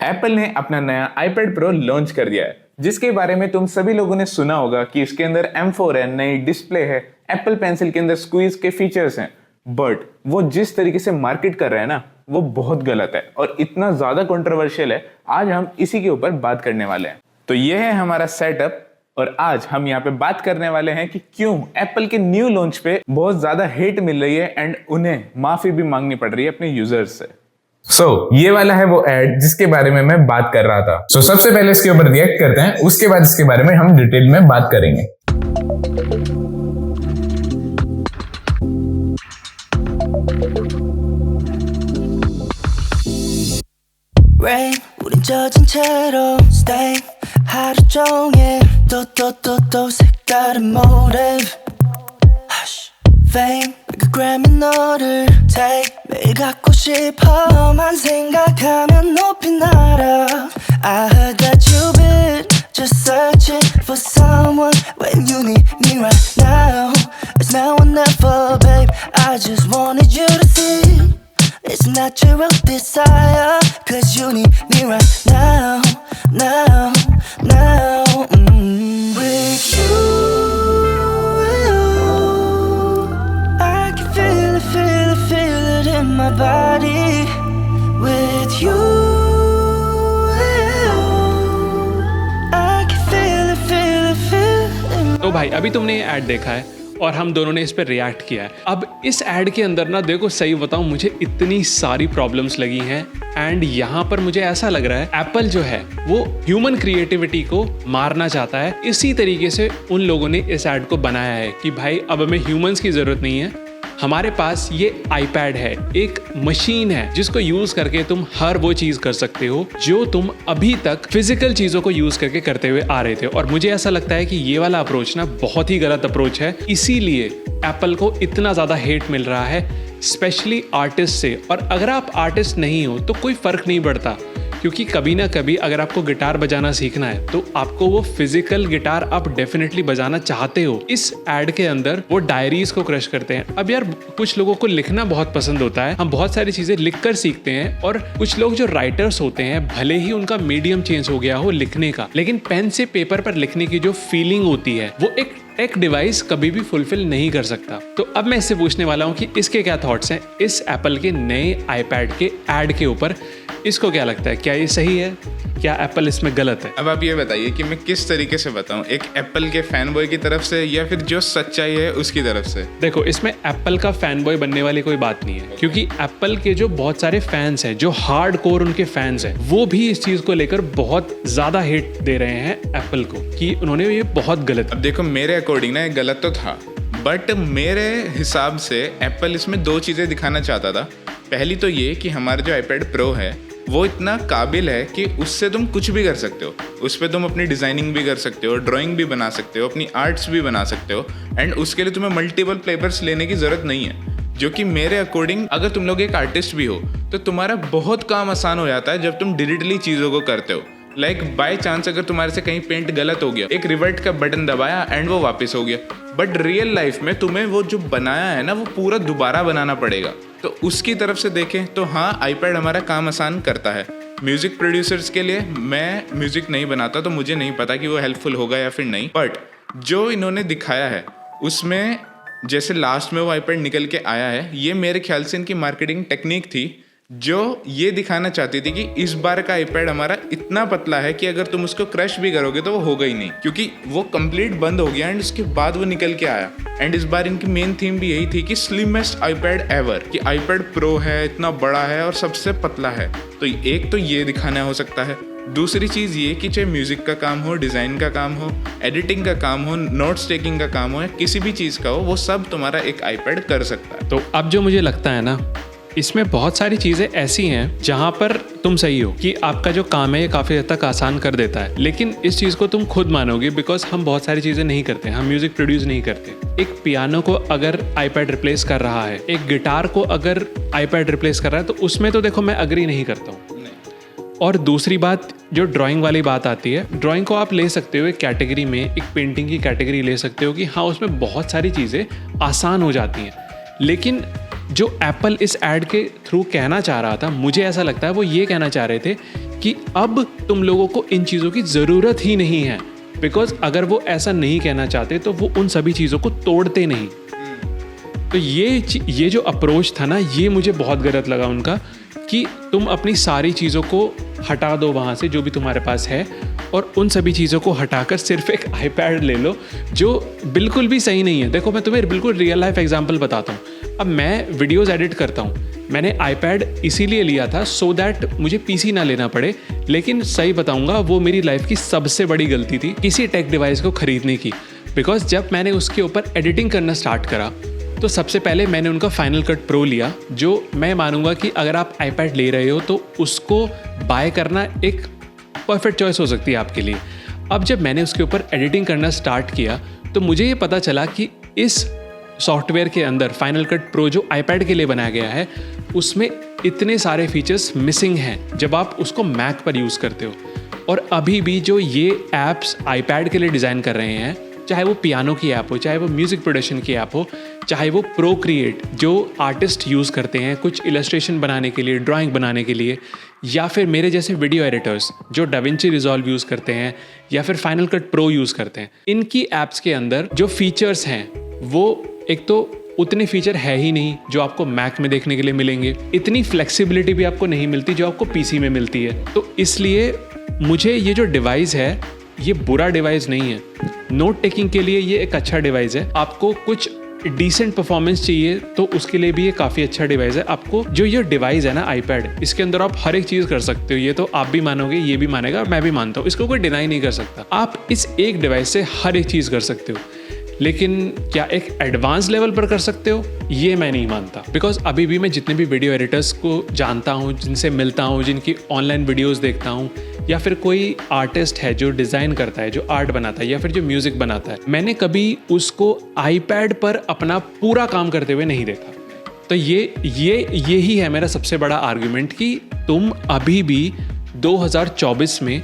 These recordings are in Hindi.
एप्पल ने अपना नया iPad Pro लॉन्च कर दिया है, जिसके बारे में तुम सभी लोगों ने सुना होगा कि इसके अंदर M4 है, नई डिस्प्ले है, एप्पल पेंसिल के अंदर स्क्वीज के फीचर्स हैं। बट वो जिस तरीके से मार्केट कर रहा है ना, वो बहुत गलत है और इतना ज्यादा कंट्रोवर्शियल है। आज हम इसी के ऊपर बात करने वाले हैं। तो ये है हमारा सेटअप और आज हम यहाँ पे बात करने वाले हैं कि क्यों एप्पल के न्यू लॉन्च पे बहुत ज्यादा हेट मिल रही है एंड उन्हें माफी भी मांगनी पड़ रही है अपने यूजर्स से। ये वाला है वो एड जिसके बारे में मैं बात कर रहा था। सबसे पहले इसके ऊपर रिएक्ट करते हैं, उसके बाद इसके बारे में हम डिटेल में बात करेंगे। Rain, 우린 젖은 채로 stay 하루 종일 또 색다른 motive Hush, fame, 그 Grammy 너를 take 매일 갖고 싶어만 생각하면 높이 날아 I heard that you've been just searching for someone when you need me right now It's now or never, babe, I just wanted you to see It's natural desire Cause you need me right now With you I can feel it in my body With you I can feel it in my तो भाई अभी तुमने ये ऐड देखा है और हम दोनों ने इस पर रिएक्ट किया है। अब इस ऐड के अंदर ना देखो, सही बताऊं, मुझे इतनी सारी प्रॉब्लम्स लगी हैं एंड यहाँ पर मुझे ऐसा लग रहा है एप्पल जो है वो ह्यूमन क्रिएटिविटी को मारना चाहता है। इसी तरीके से उन लोगों ने इस ऐड को बनाया है कि भाई अब हमें ह्यूमंस की जरूरत नहीं है, हमारे पास ये iPad है, एक मशीन है जिसको यूज करके तुम हर वो चीज कर सकते हो जो तुम अभी तक फिजिकल चीजों को यूज करके करते हुए आ रहे थे। और मुझे ऐसा लगता है कि ये वाला अप्रोच ना बहुत ही गलत अप्रोच है, इसीलिए एप्पल को इतना ज्यादा हेट मिल रहा है, स्पेशली आर्टिस्ट से। और अगर आप आर्टिस्ट नहीं हो तो कोई फर्क नहीं पड़ता, क्योंकि कभी ना कभी अगर आपको गिटार बजाना सीखना है तो आपको वो फिजिकल गिटार आप डेफिनेटली बजाना चाहते हो। इस एड के अंदर वो डायरीज को क्रश करते हैं। अब यार कुछ लोगों को लिखना बहुत पसंद होता है, हम बहुत सारी चीजें लिख कर सीखते हैं, और कुछ लोग जो राइटर्स होते हैं भले ही उनका मीडियम चेंज हो गया हो लिखने का, लेकिन पेन से पेपर पर लिखने की जो फीलिंग होती है वो एक डिवाइस कभी भी फुलफिल नहीं कर सकता। तो अब मैं इससे पूछने वाला हूँ कि इसके क्या थॉट्स हैं इस एप्पल के नए iPad के ऐड के ऊपर। इसको क्या लगता है, क्या ये सही है, क्या एप्पल इसमें गलत है? अब आप ये बताइए कि मैं किस तरीके से बताऊं, एक एप्पल के फैन बॉय की तरफ से या फिर जो सच्चाई है उसकी तरफ से? देखो, इसमें एप्पल का फैन बॉय बनने वाली कोई बात नहीं है, क्योंकि एप्पल के जो बहुत सारे फैंस हैं, जो हार्ड कोर उनके फैंस हैं, वो भी इस चीज को लेकर बहुत ज्यादा हेट दे रहे हैं एप्पल को कि उन्होंने ये बहुत गलत। अब देखो, मेरे अकॉर्डिंग ना ये गलत तो था, बट मेरे हिसाब से एप्पल इसमें दो चीजें दिखाना चाहता था। पहली तो ये कि हमारा जो iPad Pro है वो इतना काबिल है कि उससे तुम कुछ भी कर सकते हो, उस पर तुम अपनी डिज़ाइनिंग भी कर सकते हो, ड्राइंग भी बना सकते हो, अपनी आर्ट्स भी बना सकते हो, एंड उसके लिए तुम्हें मल्टीपल पेपर्स लेने की ज़रूरत नहीं है। जो कि मेरे अकॉर्डिंग अगर तुम लोग एक आर्टिस्ट भी हो तो तुम्हारा बहुत काम आसान हो जाता है जब तुम डिजिटली चीज़ों को करते हो। लाइक बाय चांस अगर तुम्हारे से कहीं पेंट गलत हो गया, एक रिवर्ट का बटन दबाया एंड वो वापस हो गया, बट रियल लाइफ में तुम्हें वो जो बनाया है ना वो पूरा दोबारा बनाना पड़ेगा। तो उसकी तरफ से देखें तो हाँ, iPad हमारा काम आसान करता है। म्यूजिक प्रोड्यूसर्स के लिए, मैं म्यूजिक नहीं बनाता तो मुझे नहीं पता कि वो हेल्पफुल होगा या फिर नहीं, बट जो इन्होंने दिखाया है उसमें जैसे लास्ट में वो iPad निकल के आया है, ये मेरे ख्याल से इनकी मार्केटिंग टेक्निक थी जो ये दिखाना चाहती थी कि इस बार का iPad हमारा इतना पतला है कि अगर तुम उसको क्रश भी करोगे तो वो होगा ही नहीं, क्योंकि वो कंप्लीट बंद हो गया एंड उसके बाद वो निकल के आया। एंड इस बार इनकी मेन थीम भी यही थी कि स्लिमेस्ट iPad एवर, कि iPad Pro है, इतना बड़ा है और सबसे पतला है। तो एक तो ये दिखाना हो सकता है। दूसरी चीज़ ये कि चाहे म्यूज़िक का काम हो, डिज़ाइन का काम हो, एडिटिंग का काम हो, नोट्स टेकिंग का काम हो या किसी भी चीज़ का हो, वो सब तुम्हारा एक iPad कर सकता है। तो अब जो मुझे लगता है ना, इसमें बहुत सारी चीज़ें ऐसी हैं जहाँ पर तुम सही हो कि आपका जो काम है ये काफ़ी हद तक आसान कर देता है, लेकिन इस चीज़ को तुम खुद मानोगे बिकॉज हम बहुत सारी चीज़ें नहीं करते, हम म्यूज़िक प्रोड्यूस नहीं करते। एक पियानो को अगर iPad रिप्लेस कर रहा है, एक गिटार को अगर iPad रिप्लेस कर रहा है, तो उसमें तो देखो मैं अग्री नहीं करता हूँ। और दूसरी बात, जो ड्राइंग वाली बात आती है, ड्राइंग को आप ले सकते हो एक कैटेगरी में, एक पेंटिंग की कैटेगरी ले सकते हो कि हाँ उसमें बहुत सारी चीज़ें आसान हो जाती हैं, लेकिन जो एप्पल इस ऐड के थ्रू कहना चाह रहा था, मुझे ऐसा लगता है वो ये कहना चाह रहे थे कि अब तुम लोगों को इन चीज़ों की ज़रूरत ही नहीं है, बिकॉज अगर वो ऐसा नहीं कहना चाहते तो वो उन सभी चीज़ों को तोड़ते नहीं। तो ये जो अप्रोच था ना, ये मुझे बहुत गलत लगा उनका, कि तुम अपनी सारी चीज़ों को हटा दो वहाँ से जो भी तुम्हारे पास है, और उन सभी चीज़ों को हटाकर सिर्फ एक आईपैड ले लो, जो बिल्कुल भी सही नहीं है। देखो मैं तुम्हें बिल्कुल रियल लाइफ एग्जांपल बताता हूँ। अब मैं वीडियोज़ एडिट करता हूँ, मैंने आईपैड इसीलिए लिया था सो दैट मुझे पीसी ना लेना पड़े, लेकिन सही बताऊँगा वो मेरी लाइफ की सबसे बड़ी गलती थी किसी टेक डिवाइस को ख़रीदने की। बिकॉज जब मैंने उसके ऊपर एडिटिंग करना स्टार्ट करा तो सबसे पहले मैंने उनका फाइनल कट प्रो लिया, जो मैं मानूंगा कि अगर आप आईपैड ले रहे हो तो उसको बाय करना एक परफेक्ट चॉइस हो सकती है आपके लिए। अब जब मैंने उसके ऊपर एडिटिंग करना स्टार्ट किया तो मुझे ये पता चला कि इस सॉफ्टवेयर के अंदर फाइनल कट प्रो जो आईपैड के लिए बनाया गया है, उसमें इतने सारे फीचर्स मिसिंग हैं जब आप उसको मैक पर यूज़ करते हो। और अभी भी जो ये ऐप्स आईपैड के लिए डिज़ाइन कर रहे हैं, चाहे वो पियानो की ऐप हो, चाहे वो म्यूज़िक प्रोडक्शन की ऐप हो, चाहे वो प्रोक्रिएट जो आर्टिस्ट यूज़ करते हैं कुछ इलस्ट्रेशन बनाने के लिए, ड्राइंग बनाने के लिए, या फिर मेरे जैसे वीडियो एडिटर्स जो डाविंची रिजॉल्व यूज़ करते हैं या फिर फाइनल कट प्रो यूज़ करते हैं, इनकी ऐप्स के अंदर जो फीचर्स हैं वो एक तो उतने फीचर है ही नहीं जो आपको मैक में देखने के लिए मिलेंगे, इतनी फ्लेक्सिबिलिटी भी आपको नहीं मिलती जो आपको पीसी में मिलती है। तो इसलिए मुझे ये जो डिवाइस है ये बुरा डिवाइस नहीं है, नोट टेकिंग के लिए ये एक अच्छा डिवाइस है। आपको कुछ डिसेंट परफॉर्मेंस चाहिए तो उसके लिए भी ये काफ़ी अच्छा डिवाइस है। आपको जो ये डिवाइस है ना आईपैड, इसके अंदर आप हर एक चीज़ कर सकते हो। ये तो आप भी मानोगे, ये भी मानेगा, मैं भी मानता हूँ, इसको कोई डिनाई नहीं कर सकता। आप इस एक डिवाइस से हर एक चीज़ कर सकते हो, लेकिन क्या एक एडवांस लेवल पर कर सकते हो, ये मैं नहीं मानता। बिकॉज अभी भी मैं जितने भी वीडियो एडिटर्स को जानता हूँ, जिनसे मिलता हूँ, जिनकी ऑनलाइन वीडियोस देखता हूँ, या फिर कोई आर्टिस्ट है जो डिज़ाइन करता है, जो आर्ट बनाता है, या फिर जो म्यूज़िक बनाता है, मैंने कभी उसको आईपैड पर अपना पूरा काम करते हुए नहीं देखा। तो यही है मेरा सबसे बड़ा आर्गुमेंट कि तुम अभी भी 2024 में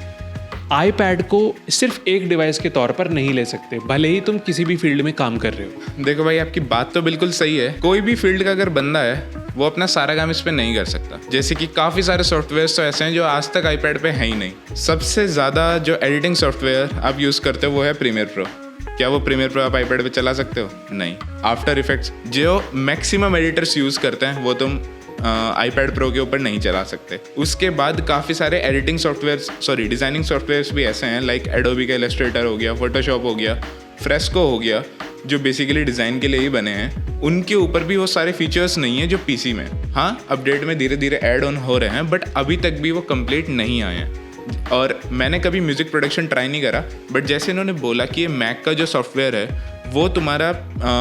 आईपैड को सिर्फ एक डिवाइस के तौर पर नहीं ले सकते, भले ही तुम किसी भी फील्ड में काम कर रहे हो। देखो भाई, आपकी बात तो बिल्कुल सही है। कोई भी फील्ड का अगर बंदा है वो अपना सारा काम इस पे नहीं कर सकता। जैसे कि काफ़ी सारे सॉफ्टवेयर्स तो ऐसे हैं जो आज तक आईपैड पे है ही नहीं। सबसे ज़्यादा जो एडिटिंग सॉफ्टवेयर आप यूज़ करते हो वो है प्रीमियर प्रो। क्या वो प्रीमियर प्रो आप आईपैड पे चला सकते हो? नहीं। आफ्टर इफेक्ट्स जो मैक्सिमम एडिटर्स यूज़ करते हैं वो तुम आईपैड प्रो के ऊपर नहीं चला सकते। उसके बाद काफ़ी सारे एडिटिंग सॉफ्टवेयर डिज़ाइनिंग सॉफ्टवेयर्स भी ऐसे हैं, लाइक एडोबी का इलस्ट्रेटर हो गया, फोटोशॉप हो गया, फ्रेस्को हो गया, जो बेसिकली डिज़ाइन के लिए ही बने हैं। उनके ऊपर भी वो सारे फीचर्स नहीं है जो पीसी में। हाँ, अपडेट में धीरे धीरे ऐड ऑन हो रहे हैं, बट अभी तक भी वो कंप्लीट नहीं आए हैं। और मैंने कभी म्यूज़िक प्रोडक्शन ट्राई नहीं करा, बट जैसे इन्होंने बोला कि ये मैक का जो सॉफ्टवेयर है वो तुम्हारा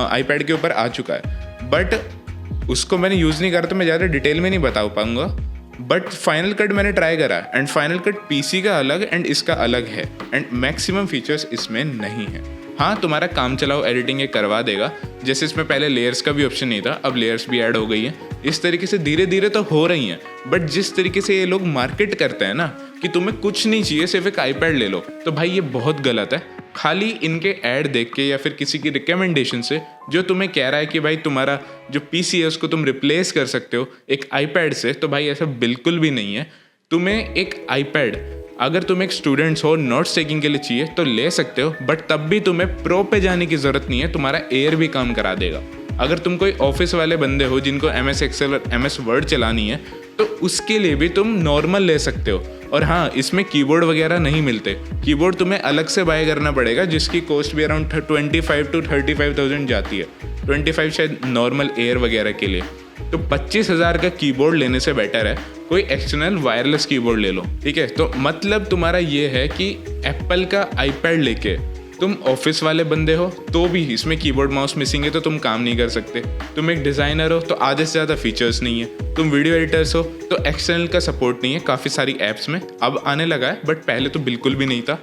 आईपैड के ऊपर आ चुका है, बट उसको मैंने यूज़ नहीं करा तो मैं ज़्यादा डिटेल में नहीं बता पाऊँगा। बट फाइनल कट मैंने ट्राई करा, एंड फाइनल कट पीसी का अलग एंड इसका अलग है, एंड मैक्सिमम फीचर्स इसमें नहीं है। हाँ, तुम्हारा काम चलाओ एडिटिंग ये करवा देगा। जैसे इसमें पहले लेयर्स का भी ऑप्शन नहीं था, अब लेयर्स भी ऐड हो गई हैं। इस तरीके से धीरे धीरे तो हो रही हैं, बट जिस तरीके से ये लोग मार्केट करते हैं ना कि तुम्हें कुछ नहीं चाहिए, सिर्फ एक आईपैड ले लो, तो भाई ये बहुत गलत है। खाली इनके ऐड देख के या फिर किसी की रिकमेंडेशन से जो तुम्हें कह रहा है कि भाई तुम्हारा जो पीसी है उसको तुम रिप्लेस कर सकते हो एक आईपैड से, तो भाई ऐसा बिल्कुल भी नहीं है। तुम्हें एक आईपैड अगर तुम एक स्टूडेंट्स हो, नोट्स टेकिंग के लिए चाहिए तो ले सकते हो, बट तब भी तुम्हें प्रो पे जाने की ज़रूरत नहीं है, तुम्हारा एयर भी काम करा देगा। अगर तुम कोई ऑफिस वाले बंदे हो जिनको MS एक्सेल और MS वर्ड चलानी है, तो उसके लिए भी तुम नॉर्मल ले सकते हो। और हाँ, इसमें कीबोर्ड वगैरह नहीं मिलते, कीबोर्ड तुम्हें अलग से बाय करना पड़ेगा, जिसकी कॉस्ट भी अराउंड 25 to 35,000 जाती है। 25 शायद नॉर्मल एयर वगैरह के लिए। तो 25,000 का कीबोर्ड लेने से बेटर है कोई एक्सटर्नल वायरलेस कीबोर्ड ले लो, ठीक है। तो मतलब तुम्हारा ये है कि एप्पल का आईपैड लेके तुम ऑफिस वाले बंदे हो तो भी इसमें कीबोर्ड माउस मिसिंग है तो तुम काम नहीं कर सकते। तुम एक डिज़ाइनर हो तो आधे से ज़्यादा फीचर्स नहीं है। तुम वीडियो एडिटर्स हो तो एक्सटर्नल का सपोर्ट नहीं है काफ़ी सारी ऐप्स में, अब आने लगा है, बट पहले तो बिल्कुल भी नहीं था।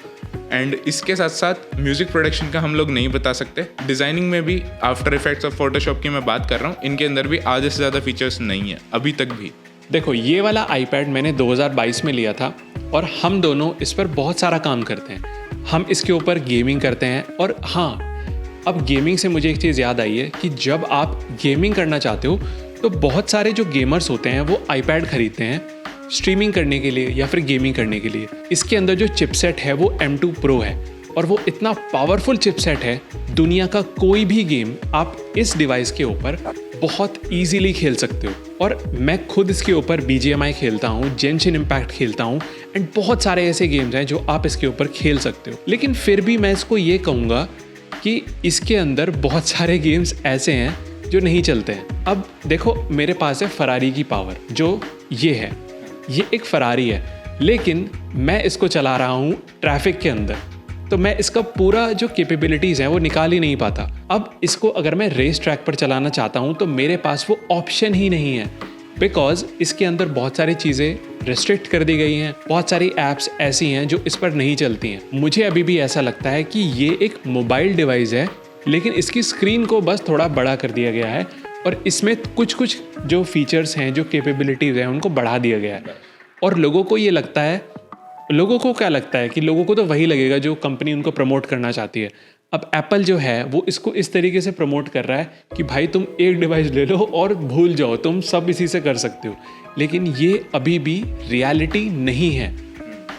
एंड इसके साथ साथ म्यूज़िक प्रोडक्शन का हम लोग नहीं बता सकते। डिज़ाइनिंग में भी आफ्टर इफेक्ट्स और फोटोशॉप की मैं बात कर रहा हूँ, इनके अंदर भी आधे से ज़्यादा फीचर्स नहीं है अभी तक भी। देखो, ये वाला आईपैड मैंने 2022 में लिया था और हम दोनों इस पर बहुत सारा काम करते हैं। हम इसके ऊपर गेमिंग करते हैं। और हाँ, अब गेमिंग से मुझे एक चीज़ याद आई है कि जब आप गेमिंग करना चाहते हो तो बहुत सारे जो गेमर्स होते हैं वो आईपैड ख़रीदते हैं स्ट्रीमिंग करने के लिए या फिर गेमिंग करने के लिए। इसके अंदर जो चिपसेट है वो M2 Pro है और वो इतना पावरफुल चिपसेट है, दुनिया का कोई भी गेम आप इस डिवाइस के ऊपर बहुत इजीली खेल सकते हो। और मैं खुद इसके ऊपर BGMI खेलता हूँ, जेंशिन इम्पैक्ट खेलता हूँ एंड बहुत सारे ऐसे गेम्स हैं जो आप इसके ऊपर खेल सकते हो। लेकिन फिर भी मैं इसको ये कहूँगा कि इसके अंदर बहुत सारे गेम्स ऐसे हैं जो नहीं चलते हैं। अब देखो, मेरे पास है फरारी की पावर, जो ये है, ये एक फरारी है, लेकिन मैं इसको चला रहा हूँ ट्रैफिक के अंदर, तो मैं इसका पूरा जो कैपेबिलिटीज़ हैं वो निकाल ही नहीं पाता। अब इसको अगर मैं रेस ट्रैक पर चलाना चाहता हूँ तो मेरे पास वो ऑप्शन ही नहीं है, बिकॉज इसके अंदर बहुत सारी चीज़ें रिस्ट्रिक्ट कर दी गई हैं, बहुत सारी ऐप्स ऐसी हैं जो इस पर नहीं चलती हैं। मुझे अभी भी ऐसा लगता है कि ये एक मोबाइल डिवाइस है, लेकिन इसकी स्क्रीन को बस थोड़ा बड़ा कर दिया गया है और इसमें कुछ कुछ जो फीचर्स हैं, जो कैपेबिलिटीज़ हैं, उनको बढ़ा दिया गया है। और लोगों को ये लगता है, लोगों को क्या लगता है कि लोगों को तो वही लगेगा जो कंपनी उनको प्रमोट करना चाहती है। अब एप्पल जो है वो इसको इस तरीके से प्रमोट कर रहा है कि भाई तुम एक डिवाइस ले लो और भूल जाओ, तुम सब इसी से कर सकते हो। लेकिन ये अभी भी रियलिटी नहीं है।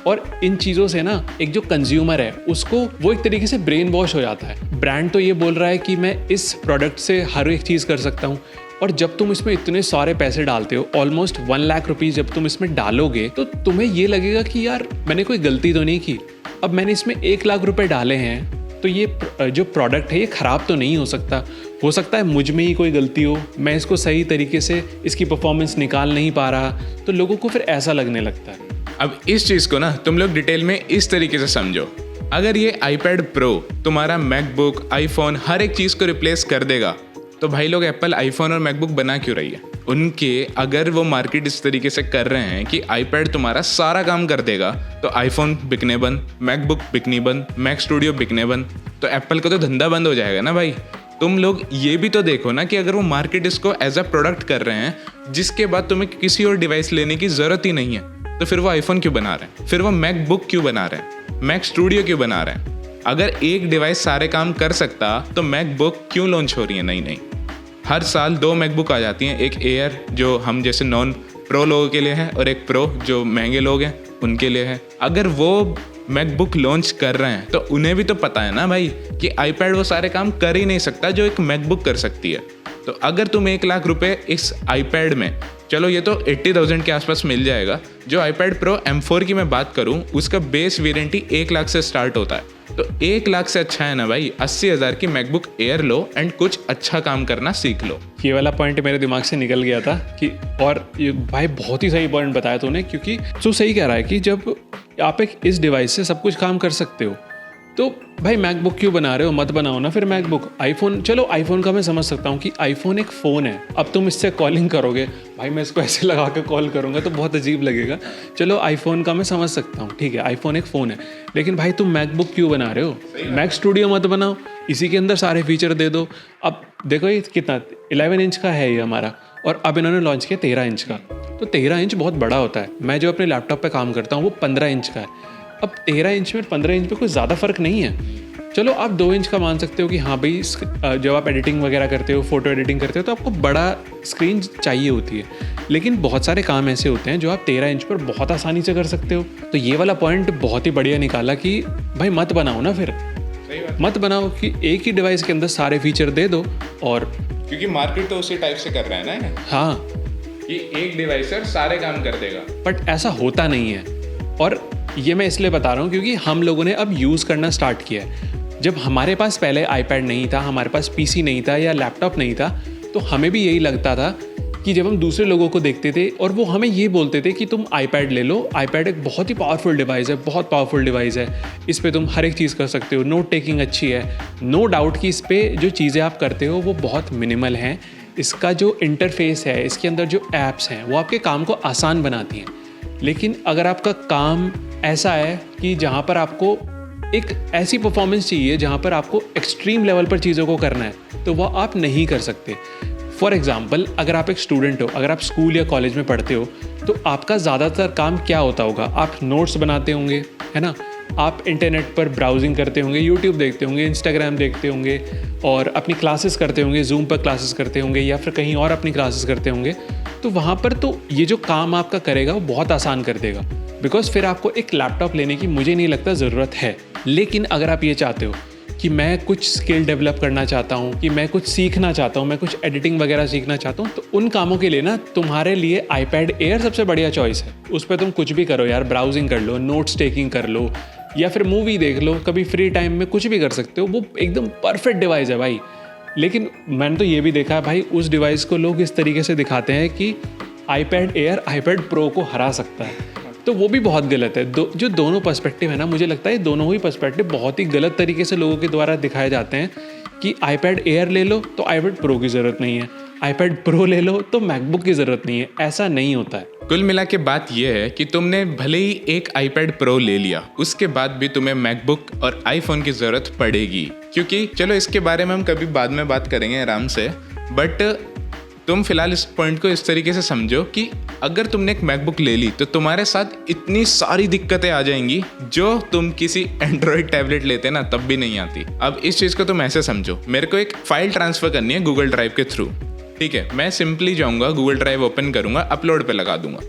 और इन चीज़ों से ना एक जो कंज्यूमर है उसको वो एक तरीके से ब्रेन वॉश हो जाता है। ब्रांड तो ये बोल रहा है कि मैं इस प्रोडक्ट से हर एक चीज़ कर सकता हूँ, और जब तुम इसमें इतने सारे पैसे डालते हो, ऑलमोस्ट 1 लाख रुपीज़ जब तुम इसमें डालोगे, तो तुम्हें ये लगेगा कि यार मैंने कोई गलती तो नहीं की। अब मैंने इसमें 1 लाख रुपए डाले हैं, तो ये जो प्रोडक्ट है ये ख़राब तो नहीं हो सकता है मुझ में ही कोई गलती हो, मैं इसको सही तरीके से इसकी परफॉर्मेंस निकाल नहीं पा रहा, तो लोगों को फिर ऐसा लगने लगता है। अब इस चीज़ को ना तुम लोग डिटेल में इस तरीके से समझो। अगर ये iPad Pro तुम्हारा मैकबुक, आईफोन, हर एक चीज़ को रिप्लेस कर देगा, तो भाई लोग एप्पल आईफोन और मैकबुक बना क्यों रही है? उनके अगर वो मार्केट इस तरीके से कर रहे हैं कि iPad तुम्हारा सारा काम कर देगा, तो आईफोन बिकने बंद, मैकबुक बिकनी बंद, मैक स्टूडियो बिकने बंद, तो एप्पल का तो धंधा बंद हो जाएगा ना भाई। तुम लोग ये भी तो देखो ना कि अगर वो मार्केट इसको एज अ प्रोडक्ट कर रहे हैं, जिसके बाद तुम्हें किसी और डिवाइस लेने की ज़रूरत ही नहीं है, तो फिर वो आईफोन क्यों बना रहे हैं? फिर वो मैकबुक क्यों बना रहे हैं? मैक स्टूडियो क्यों बना रहे हैं? अगर एक डिवाइस सारे काम कर सकता तो मैकबुक क्यों लॉन्च हो रही है? नहीं, हर साल 2 मैकबुक आ जाती हैं, एक एयर जो हम जैसे नॉन प्रो लोगों के लिए है, और एक प्रो जो महंगे लोग हैं उनके लिए है। अगर वो मैकबुक लॉन्च कर रहे हैं तो उन्हें भी तो पता है ना भाई कि iPad वो सारे काम कर ही नहीं सकता जो एक मैकबुक कर सकती है। तो अगर तुम 1 लाख रुपए इस iPad में, चलो ये तो 80,000 के आसपास मिल जाएगा, जो iPad Pro M4 की मैं बात करूं उसका बेस वेरिएंट ही 1 लाख से स्टार्ट होता है, तो 1 लाख से अच्छा है ना भाई 80,000 की मैकबुक एयर लो एंड कुछ अच्छा काम करना सीख लो। ये वाला पॉइंट मेरे दिमाग से निकल गया था कि, और ये भाई बहुत ही सही पॉइंट बताया तूने, क्योंकि तू सही कह रहा है कि जब आप एक इस डिवाइस से सब कुछ काम कर सकते हो, तो भाई मैकबुक क्यों बना रहे हो? मत बनाओ ना फिर मैकबुक। आईफोन, चलो आईफोन का मैं समझ सकता हूँ कि आईफोन एक फ़ोन है, अब तुम इससे कॉलिंग करोगे, भाई मैं इसको ऐसे लगा के कॉल करूँगा तो बहुत अजीब लगेगा। चलो आईफोन का मैं समझ सकता हूँ, ठीक है, आईफोन एक फ़ोन है, लेकिन भाई तुम मैकबुक क्यों बना रहे हो? मैक स्टूडियो मत बनाओ, इसी के अंदर सारे फीचर दे दो। अब देखो ये कितना 11 इंच का है ये हमारा, और अब इन्होंने लॉन्च किया 13 इंच का, तो 13 इंच बहुत बड़ा होता है। मैं जो अपने लैपटॉप पे काम करता हूँ वो 15 इंच का है। अब 13 इंच में 15 इंच में कोई ज़्यादा फ़र्क नहीं है। चलो आप 2 इंच का मान सकते हो कि हाँ भाई जब आप एडिटिंग वगैरह करते हो, फोटो एडिटिंग करते हो, तो आपको बड़ा स्क्रीन चाहिए होती है, लेकिन बहुत सारे काम ऐसे होते हैं जो आप 13 इंच पर बहुत आसानी से कर सकते हो। तो ये वाला पॉइंट बहुत ही बढ़िया निकाला कि भाई मत बनाओ ना, फिर मत बनाओ कि एक ही डिवाइस के अंदर सारे फीचर दे दो। और क्योंकि मार्केट तो उसी टाइप से कर रहा है ना, हाँ, कि एक डिवाइस पर सारे काम कर देगा, बट ऐसा होता नहीं है। और ये मैं इसलिए बता रहा हूँ क्योंकि हम लोगों ने अब यूज़ करना स्टार्ट किया है। जब हमारे पास पहले iPad नहीं था, हमारे पास PC नहीं था या लैपटॉप नहीं था, तो हमें भी यही लगता था कि जब हम दूसरे लोगों को देखते थे और वो हमें ये बोलते थे कि तुम iPad ले लो, iPad एक बहुत ही पावरफुल डिवाइस है, बहुत पावरफुल डिवाइस है, इस पे तुम हर एक चीज़ कर सकते हो, नोट टेकिंग अच्छी है। नो डाउट कि इस पे जो चीज़ें आप करते हो वो बहुत मिनिमल हैं, इसका जो इंटरफेस है, इसके अंदर जो ऐप्स हैं वो आपके काम को आसान बनाती हैं। लेकिन अगर आपका काम ऐसा है कि जहाँ पर आपको एक ऐसी परफॉर्मेंस चाहिए जहाँ पर आपको एक्सट्रीम लेवल पर चीज़ों को करना है, तो वह आप नहीं कर सकते। फॉर एग्ज़ाम्पल, अगर आप एक स्टूडेंट हो, अगर आप स्कूल या कॉलेज में पढ़ते हो, तो आपका ज़्यादातर काम क्या होता होगा? आप नोट्स बनाते होंगे, है ना, आप इंटरनेट पर ब्राउजिंग करते होंगे, यूट्यूब देखते होंगे, इंस्टाग्राम देखते होंगे, और अपनी क्लासेस करते होंगे, जूम पर क्लासेस करते होंगे, या फिर कहीं और अपनी क्लासेस करते होंगे। तो वहाँ पर तो ये जो काम आपका करेगा वो बहुत आसान कर देगा, बिकॉज फिर आपको एक लैपटॉप लेने की मुझे नहीं लगता ज़रूरत है। लेकिन अगर आप ये चाहते हो कि मैं कुछ स्किल डेवलप करना चाहता हूँ, कि मैं कुछ सीखना चाहता हूँ, मैं कुछ एडिटिंग वगैरह सीखना चाहता हूँ, तो उन कामों के लिए ना तुम्हारे लिए iPad Air सबसे बढ़िया चॉइस है। उस पर तुम कुछ भी करो यार, ब्राउजिंग कर लो, नोट्स टेकिंग कर लो, या फिर मूवी देख लो, कभी फ्री टाइम में कुछ भी कर सकते हो। वो एकदम परफेक्ट डिवाइस है भाई। लेकिन मैंने तो ये भी देखा है भाई, उस डिवाइस को लोग इस तरीके से दिखाते हैं कि iPad Air iPad Pro को हरा सकता है, तो वो भी बहुत गलत है। जो दोनों पर्सपेक्टिव है ना, मुझे लगता है दोनों ही पर्सपेक्टिव बहुत ही गलत तरीके से लोगों के द्वारा दिखाए जाते हैं कि iPad Air ले लो तो iPad Pro की ज़रूरत नहीं है, iPad Pro ले लो तो MacBook की ज़रूरत नहीं है। ऐसा नहीं होता है। कुल मिला के बात यह है कि तुमने भले ही एक iPad Pro ले लिया, उसके बाद भी तुम्हें MacBook और iPhone की ज़रूरत पड़ेगी, क्योंकि चलो इसके बारे में हम कभी बाद में बात करेंगे आराम से। बट तुम फिलहाल इस पॉइंट को इस तरीके से समझो कि अगर तुमने एक मैकबुक ले ली तो तुम्हारे साथ इतनी सारी दिक्कतें आ जाएंगी जो तुम किसी एंड्रॉयड टैबलेट लेते ना तब भी नहीं आती। अब इस चीज़ को तुम ऐसे समझो, मेरे को एक फाइल ट्रांसफ़र करनी है गूगल ड्राइव के थ्रू, ठीक है। मैं सिंपली जाऊँगा, गूगल ड्राइव ओपन करूँगा, अपलोड पे लगा दूंगा।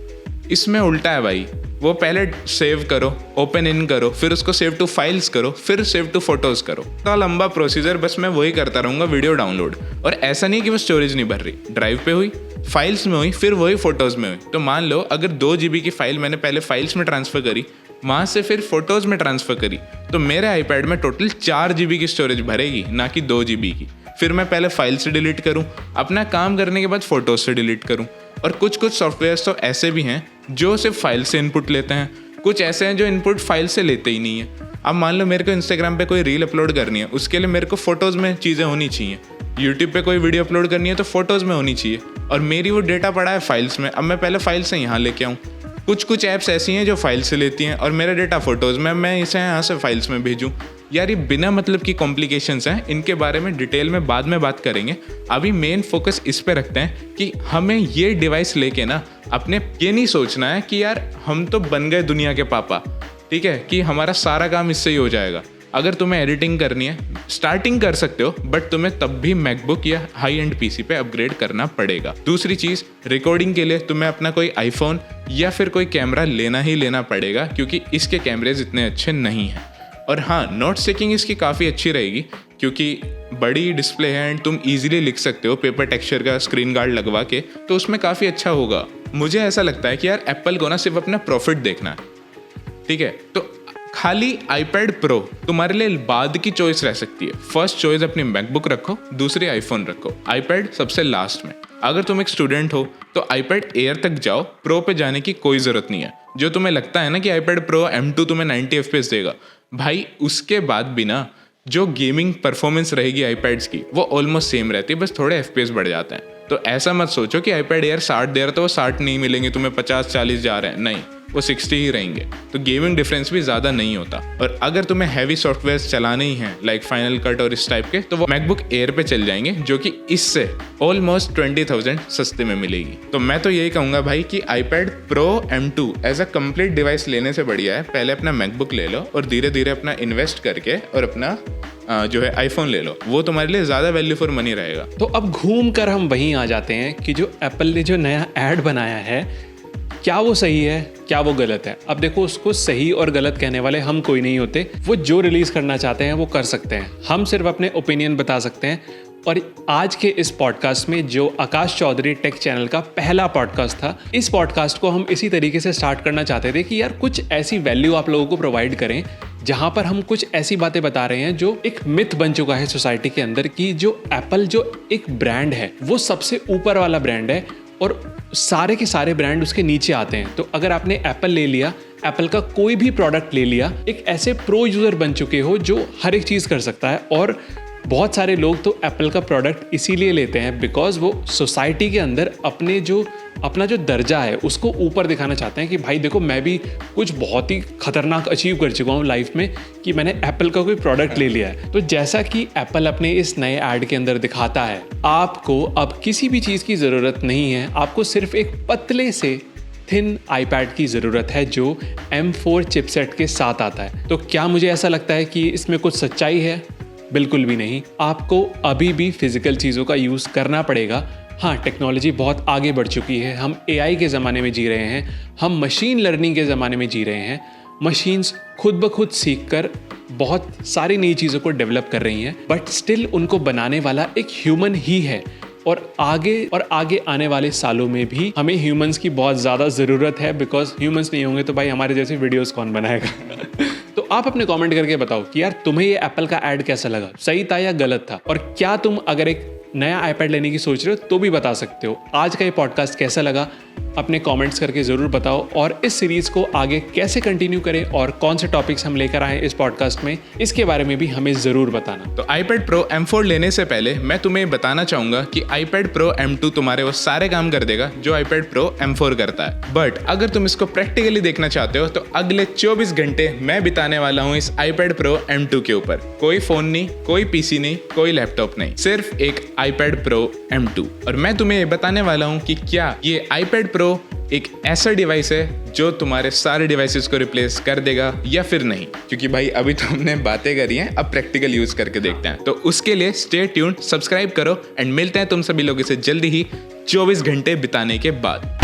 इसमें उल्टा है भाई, वो पहले सेव करो, ओपन इन करो, फिर उसको सेव टू फाइल्स करो, फिर सेव टू फोटोज़ करो। तो लंबा प्रोसीजर, बस मैं वही करता रहूँगा, वीडियो डाउनलोड। और ऐसा नहीं कि वो स्टोरेज नहीं भर रही, ड्राइव पे हुई, फाइल्स में हुई, फिर वही फोटोज़ में हुई। तो मान लो अगर 2 GB की फाइल मैंने पहले फाइल्स में ट्रांसफ़र करी, वहाँ से फिर फोटोज़ में ट्रांसफ़र करी, तो मेरे आईपैड में टोटल 4 GB की स्टोरेज भरेगी, ना कि 2 GB की। फिर मैं पहले फाइल से डिलीट करूँ, अपना काम करने के बाद फ़ोटोज़ से डिलीट करूँ। और कुछ सॉफ्टवेयर्स तो ऐसे भी हैं जो सिर्फ फाइल से इनपुट लेते हैं, कुछ ऐसे हैं जो इनपुट फाइल से लेते ही नहीं है। अब मान लो मेरे को इंस्टाग्राम पे कोई रील अपलोड करनी है, उसके लिए मेरे को फ़ोटोज़ में चीज़ें होनी चाहिए। यूट्यूब पे कोई वीडियो अपलोड करनी है तो फ़ोटोज़ में होनी चाहिए, और मेरी वो डेटा पड़ा है फाइल्स में। अब मैं पहले फाइल से यहाँ लेके आऊँ। कुछ ऐप्स ऐसी हैं जो फाइल से लेती हैं और मेरा डेटा फ़ोटोज़ में, मैं इसे यहाँ से फाइल्स में भेजूँ। यार ये बिना मतलब की कॉम्प्लिकेशंस हैं, इनके बारे में डिटेल में बाद में बात करेंगे। अभी मेन फोकस इस पे रखते हैं कि हमें ये डिवाइस लेके ना अपने ये नहीं सोचना है कि यार हम तो बन गए दुनिया के पापा, ठीक है, कि हमारा सारा काम इससे ही हो जाएगा। अगर तुम्हें एडिटिंग करनी है, स्टार्टिंग कर सकते हो, बट तुम्हें तब भी मैकबुक या हाई एंड पीसी पे अपग्रेड करना पड़ेगा। दूसरी चीज़, रिकॉर्डिंग के लिए तुम्हें अपना कोई आईफोन या फिर कोई कैमरा लेना ही लेना पड़ेगा, क्योंकि इसके कैमरेज इतने अच्छे नहीं हैं। और हाँ, नोट टेकिंग इसकी काफ़ी अच्छी रहेगी, क्योंकि बड़ी डिस्प्ले है एंड तुम इजीली लिख सकते हो पेपर टेक्सचर का स्क्रीन गार्ड लगवा के, तो उसमें काफ़ी अच्छा होगा। मुझे ऐसा लगता है कि यार एप्पल को ना सिर्फ अपना प्रॉफिट देखना है, ठीक है। तो खाली iPad Pro तुम्हारे लिए बाद की चॉइस रह सकती है। फर्स्ट चॉइस अपनी मैकबुक रखो, दूसरी आईफोन रखो, iPad सबसे लास्ट में। अगर तुम एक स्टूडेंट हो तो iPad Air तक जाओ, प्रो पे जाने की कोई ज़रूरत नहीं है। जो तुम्हें लगता है ना कि iPad Pro M2 तुम्हें 90 FPS देगा, भाई उसके बाद भी ना जो गेमिंग परफॉर्मेंस रहेगी iPads की वो ऑलमोस्ट सेम रहती है, बस थोड़े FPS बढ़ जाते हैं। तो ऐसा मत सोचो कि iPad Air 60 दे रहा तो वो 60 नहीं मिलेंगे तुम्हें, 50-40 जा रहे हैं, नहीं, वो 60 ही रहेंगे। तो गेमिंग डिफरेंस भी ज़्यादा नहीं होता। और अगर तुम्हें हैवी सॉफ्टवेयर चलाने ही हैं लाइक फाइनल कट और इस टाइप के, तो वो मैकबुक एयर पे चल जाएंगे, जो कि इससे ऑलमोस्ट 20,000 सस्ते में मिलेगी। तो मैं तो यही कहूँगा भाई कि iPad Pro M2 as a complete device लेने से बढ़िया है पहले अपना मैकबुक ले लो और धीरे धीरे अपना इन्वेस्ट करके और अपना जो है आईफोन ले लो, वो तुम्हारे लिए ज़्यादा वैल्यू फॉर मनी रहेगा। तो अब घूम कर हम वहीं आ जाते हैं कि जो एप्पल ने जो नया ऐड बनाया है, क्या वो सही है, क्या वो गलत है। अब देखो, उसको सही और गलत कहने वाले हम कोई नहीं होते। वो जो रिलीज़ करना चाहते हैं वो कर सकते हैं, हम सिर्फ अपने ओपिनियन बता सकते हैं। और आज के इस पॉडकास्ट में, जो आकाश चौधरी टेक चैनल का पहला पॉडकास्ट था, इस पॉडकास्ट को हम इसी तरीके से स्टार्ट करना चाहते थे कि यार कुछ ऐसी वैल्यू आप लोगों को प्रोवाइड करें जहां पर हम कुछ ऐसी बातें बता रहे हैं जो एक मिथ बन चुका है सोसाइटी के अंदर, कि जो एप्पल जो एक ब्रांड है वो सबसे ऊपर वाला ब्रांड है और सारे के सारे ब्रांड उसके नीचे आते हैं। तो अगर आपने एप्पल ले लिया, एप्पल का कोई भी प्रोडक्ट ले लिया, एक ऐसे प्रो यूज़र बन चुके हो जो हर एक चीज़ कर सकता है। और बहुत सारे लोग तो एप्पल का प्रोडक्ट इसीलिए लेते हैं बिकॉज वो सोसाइटी के अंदर अपना जो दर्जा है उसको ऊपर दिखाना चाहते हैं कि भाई देखो, मैं भी कुछ बहुत ही खतरनाक अचीव कर चुका हूँ लाइफ में कि मैंने एप्पल का कोई प्रोडक्ट ले लिया है। तो जैसा कि एप्पल अपने इस नए ऐड के अंदर दिखाता है, आपको अब किसी भी चीज़ की ज़रूरत नहीं है, आपको सिर्फ एक पतले से थिन iPad की ज़रूरत है जो M4 चिपसेट के साथ आता है। तो क्या मुझे ऐसा लगता है कि इसमें कुछ सच्चाई है? बिल्कुल भी नहीं। आपको अभी भी फिजिकल चीज़ों का यूज़ करना पड़ेगा हाँ, टेक्नोलॉजी बहुत आगे बढ़ चुकी है, हम AI के ज़माने में जी रहे हैं, हम मशीन लर्निंग के ज़माने में जी रहे हैं। मशीन्स खुद ब खुद सीख कर बहुत सारी नई चीज़ों को डेवलप कर रही हैं, बट स्टिल उनको बनाने वाला एक ह्यूमन ही है। और आगे आने वाले सालों में भी हमें ह्यूमंस की बहुत ज़्यादा ज़रूरत है, बिकॉज ह्यूमंस नहीं होंगे तो भाई हमारे जैसे वीडियोस कौन बनाएगा। तो आप अपने कमेंट करके बताओ कि यार तुम्हें ये एप्पल का ऐड कैसा लगा, सही था या गलत था, और क्या तुम अगर एक नया आईपैड लेने की सोच रहे हो तो भी बता सकते हो। आज का ये पॉडकास्ट कैसा लगा अपने कमेंट्स करके ज़रूर बताओ, और इस सीरीज़ को आगे कैसे कंटिन्यू करें और कौन से टॉपिक्स हम लेकर आए इस पॉडकास्ट में, इसके बारे में भी हमें ज़रूर बताना। तो iPad Pro M4 लेने से पहले मैं तुम्हें बताना चाहूँगा कि iPad Pro M2 तुम्हारे वो सारे काम कर देगा जो iPad Pro M4 करता है। बट अगर तुम इसको प्रैक्टिकली देखना चाहते हो तो अगले 24 घंटे मैं बिताने वाला हूँ इस iPad Pro M2 के ऊपर। कोई फ़ोन नहीं, कोई PC नहीं, कोई लैपटॉप नहीं, सिर्फ एक iPad Pro M2। और मैं तुम्हें ये बताने वाला हूँ कि क्या ये iPad Pro एक ऐसा डिवाइस है जो तुम्हारे सारे डिवाइसेस को रिप्लेस कर देगा या फिर नहीं, क्योंकि भाई अभी तो हमने बातें करी हैं, अब प्रैक्टिकल यूज करके देखते हैं। तो उसके लिए स्टे ट्यून्ड, सब्सक्राइब करो एंड मिलते हैं तुम सभी लोगों से जल्दी ही 24 घंटे बिताने के बाद।